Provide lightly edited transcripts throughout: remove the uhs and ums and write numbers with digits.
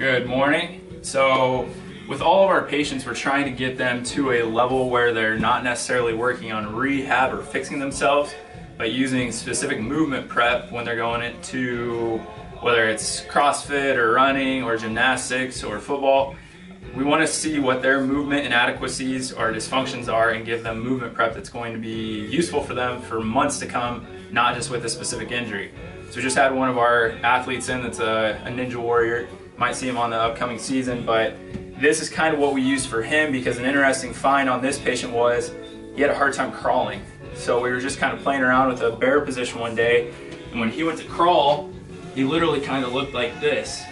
Good morning. So with all of our patients, we're trying to get them to a level where they're not necessarily working on rehab or fixing themselves, but using specific movement prep when they're going into whether it's CrossFit or running or gymnastics or football. We want to see what their movement inadequacies or dysfunctions are and give them movement prep that's going to be useful for them for months to come, not just with a specific injury. So we just had one of our athletes in that's a Ninja Warrior. Might see him on the upcoming season, but this is kind of what we used for him because an interesting find on this patient was he had a hard time crawling. So we were just kind of playing around with a bear position one day, and when he went to crawl, he literally kind of looked like this.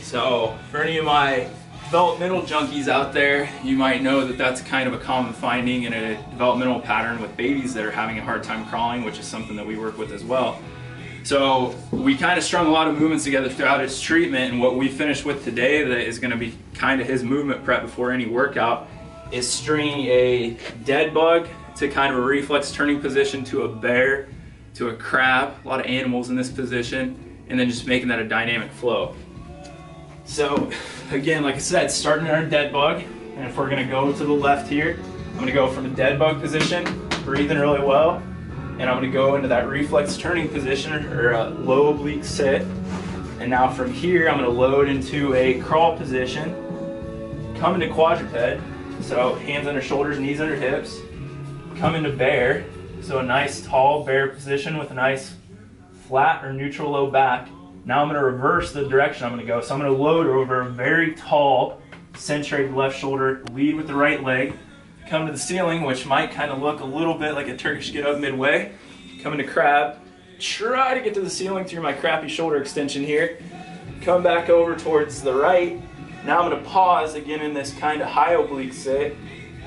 So for any of my developmental junkies out there, you might know that that's kind of a common finding in a developmental pattern with babies that are having a hard time crawling, which is something that we work with as well. So we kind of strung a lot of movements together throughout his treatment, and what we finished with today that is going to be kind of his movement prep before any workout is stringing a dead bug to kind of a reflex turning position to a bear to a crab, a lot of animals in this position, and then just making that a dynamic flow. So again, like I said, starting in our dead bug, and if we're going to go to the left here, I'm going to go from a dead bug position, breathing really well, and I'm going to go into that reflex turning position or a low oblique sit. And now from here, I'm going to load into a crawl position, come into quadruped, so hands under shoulders, knees under hips, come into bear, so a nice tall bear position with a nice flat or neutral low back. Now I'm going to reverse the direction I'm going to go. So I'm going to load over a very tall, centrated left shoulder, lead with the right leg, come to the ceiling, which might kind of look a little bit like a Turkish get up midway. Come into crab, try to get to the ceiling through my crappy shoulder extension here. Come back over towards the right. Now I'm going to pause again in this kind of high oblique sit,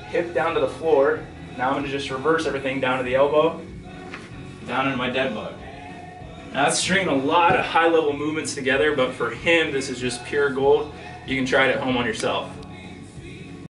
hip down to the floor. Now I'm going to just reverse everything down to the elbow, down into my dead bug. Now that's stringing a lot of high level movements together, but for him this is just pure gold. You can try it at home on yourself.